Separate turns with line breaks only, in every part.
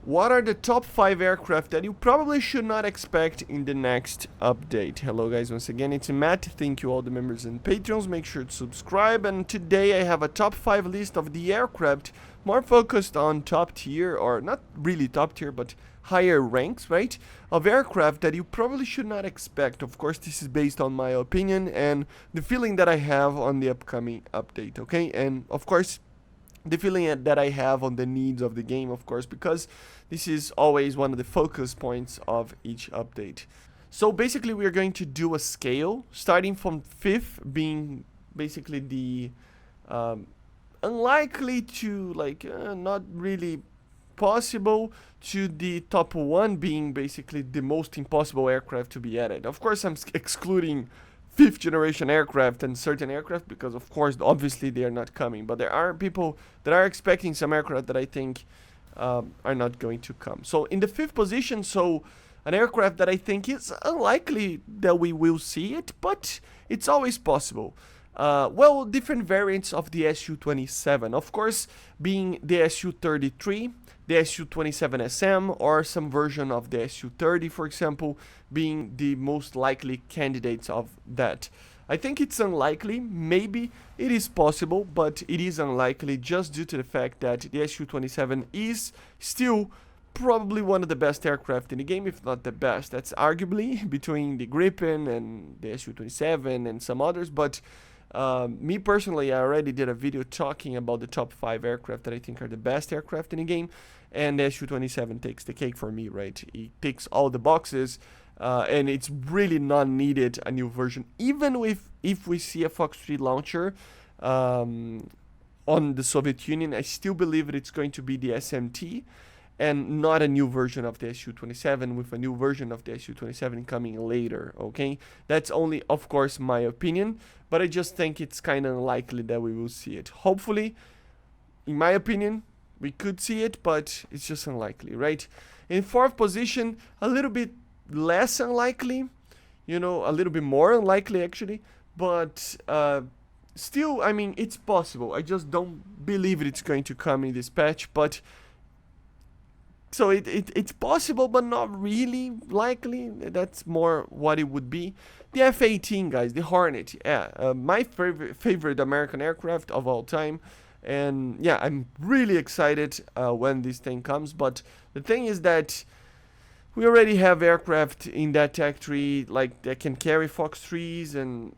What are the top 5 aircraft that you probably should not expect in the next update? Hello guys, once again it's Matt. Thank you all the members and patrons. Make sure to subscribe. And today I have a top 5 list of the aircraft more focused on top tier, or not really top tier, but higher ranks, right? Of aircraft that you probably should not expect. Of course, this is based on my opinion and the feeling that I have on the upcoming update, okay? And of course, the feeling that I have on the needs of the game, of course, because this is always one of the focus points of each update. So basically we are going to do a scale, starting from 5th being basically the unlikely to not really possible, to the top 1 being basically the most impossible aircraft to be added. Of course, I'm excluding 5th generation aircraft and certain aircraft because of course obviously they are not coming, but there are people that are expecting some aircraft that I think are not going to come. So in the 5th position, so an aircraft that I think is unlikely that we will see it, but it's always possible. Well, different variants of the Su27, of course, being the Su33, the Su27 SM, or some version of the Su30, for example, being the most likely candidates of that. I think it's unlikely. Maybe it is possible, but it is unlikely just due to the fact that the Su27 is still probably one of the best aircraft in the game, if not the best. That's arguably between the Gripen and the Su27 and some others, but me personally, I already did a video talking about the top 5 aircraft that I think are the best aircraft in the game, and the Su27 takes the cake for me, right? It ticks all the boxes, and it's really not needed a new version. Even if we see a Fox 3 launcher on the Soviet Union, I still believe that it's going to be the SMT, and not a new version of the Su27, with a new version of the Su27 coming later, okay? That's only, of course, my opinion, but I just think it's kind of unlikely that we will see it. Hopefully, in my opinion, we could see it, but it's just unlikely, right? In 4th position, a little bit less unlikely, a little bit more unlikely actually, but still, I mean, it's possible. I just don't believe it's going to come in this patch, but so it's possible, but not really likely. That's more what it would be. The F-18, guys, the Hornet. Yeah, my favorite American aircraft of all time. And yeah, I'm really excited when this thing comes. But the thing is that we already have aircraft in that tech tree that can carry Fox 3s, and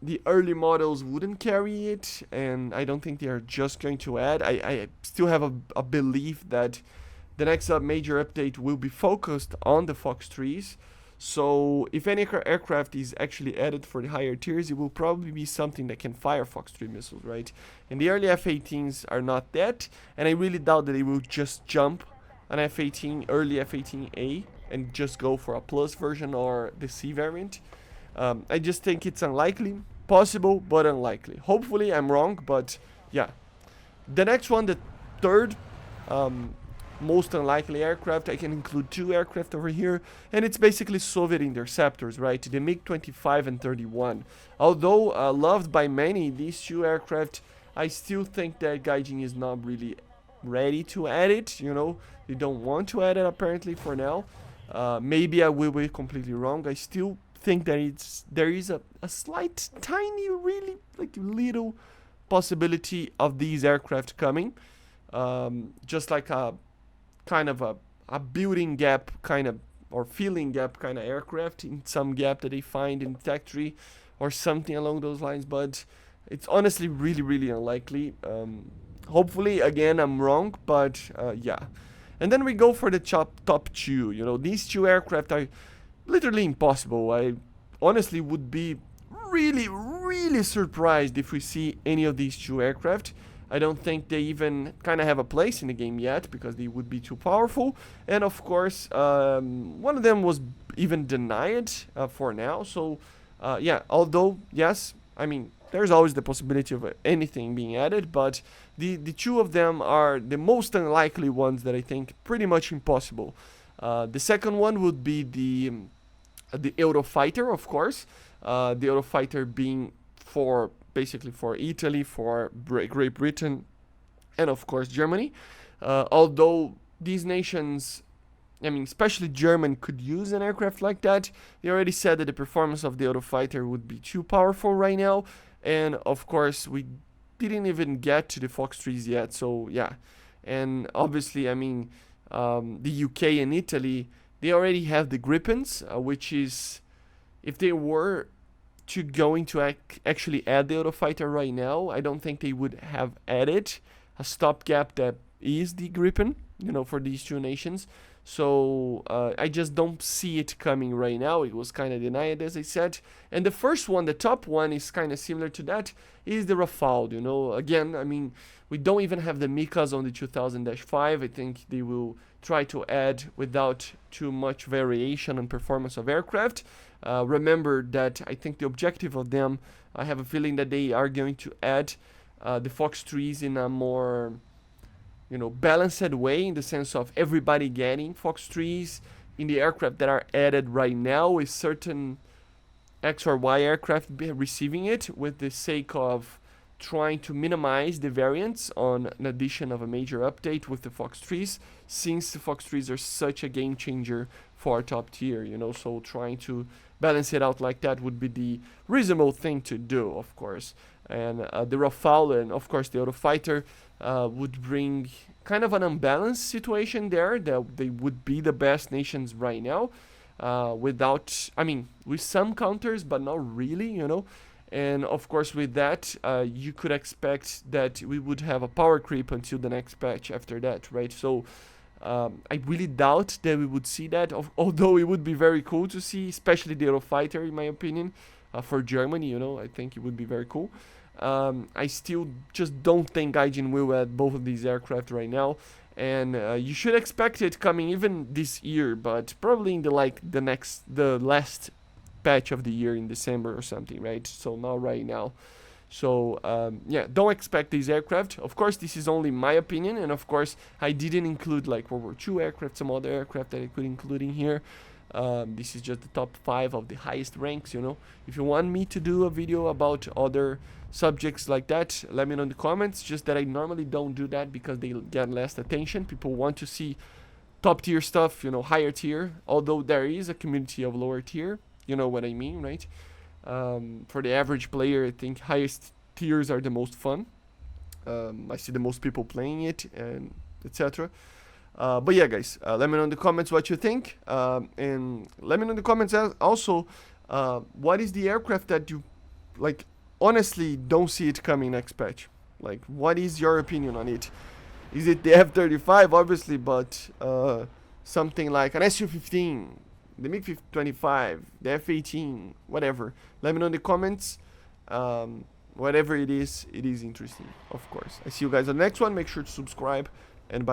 the early models wouldn't carry it. And I don't think they are just going to add. I still have a belief that the next major update will be focused on the Fox 3s. So if any aircraft is actually added for the higher tiers, it will probably be something that can fire Fox 3 missiles, right? And the early F-18s are not that, and I really doubt that it will just jump an F-18, early F-18A, and just go for a plus version or the C variant. I just think it's unlikely, possible, but unlikely. Hopefully I'm wrong, but yeah. The next one, the 3rd most unlikely aircraft, I can include 2 aircraft over here, and it's basically Soviet interceptors, right? The MiG-25 and 31. Although loved by many, these 2 aircraft, I still think that Gaijin is not really ready to add it, They don't want to add it apparently for now. Maybe I will be completely wrong. I still think that there is a slight, tiny, really little possibility of these aircraft coming. Just like a kind of a building gap kind of, or filling gap kind of aircraft in some gap that they find in the tech tree or something along those lines, but it's honestly really, really unlikely. Hopefully, again, I'm wrong, but yeah. And then we go for the top 2. These 2 aircraft are literally impossible. I honestly would be really, really surprised if we see any of these 2 aircraft. I don't think they even kind of have a place in the game yet because they would be too powerful. And of course, one of them was even denied for now. So yeah, although, yes, I mean, there's always the possibility of anything being added, but the 2 of them are the most unlikely ones that I think pretty much impossible. The second one would be the Eurofighter, of course. The Eurofighter being basically for Italy, for Great Britain, and of course Germany. Although these nations, I mean, especially Germany, could use an aircraft like that. They already said that the performance of the Eurofighter would be too powerful right now. And of course, we didn't even get to the Fox 3s yet. So yeah, and obviously, I mean, the UK and Italy, they already have the Gripens, which is, if they were to going to actually add the Eurofighter right now, I don't think they would have added a stopgap that is the Gripen, you know, for these two nations. So I just don't see it coming right now. It was kind of denied, as I said. And the first one, the top one, is kind of similar to that, is the Rafale, you know. Again, I mean, we don't even have the Mikas on the 2000-5. I think they will try to add without too much variation on performance of aircraft. Remember that I think the objective of them, I have a feeling that they are going to add the Fox 3s in a more, you know, balanced way, in the sense of everybody getting Fox 3s in the aircraft that are added right now, with certain X or Y aircraft receiving it, with the sake of trying to minimize the variance on an addition of a major update with the Fox 3s, since the Fox 3s are such a game changer for top tier, you know. So trying to balance it out like that would be the reasonable thing to do, of course. And the Rafale and of course the Eurofighter would bring kind of an unbalanced situation there, that they would be the best nations right now, without, I mean, with some counters, but not really, you know. And of course, with that, you could expect that we would have a power creep until the next patch after that, right? So I really doubt that we would see that, although it would be very cool to see, especially the Eurofighter, in my opinion, for Germany, you know. I think it would be very cool. I still just don't think Gaijin will add both of these aircraft right now. And you should expect it coming even this year, but probably in the last patch of the year in December or something, right? So not right now. So yeah, don't expect these aircraft. Of course, this is only my opinion, and of course, I didn't include like World War II aircraft, some other aircraft that I could include in here. This is just the top 5 of the highest ranks, you know. If you want me to do a video about other subjects like that, let me know in the comments. Just that I normally don't do that because they get less attention. People want to see top tier stuff, you know, higher tier, although there is a community of lower tier. You know what I mean, right? For the average player, I think highest tiers are the most fun. I see the most people playing it, and etc. But yeah, guys, let me know in the comments what you think, and let me know in the comments also what is the aircraft that you, like, honestly don't see it coming next patch. Like, what is your opinion on it? Is it the F-35, obviously, but something like an Su-15, the MiG-25, the F-18, whatever. Let me know in the comments. Whatever it is interesting, of course. I see you guys on the next one. Make sure to subscribe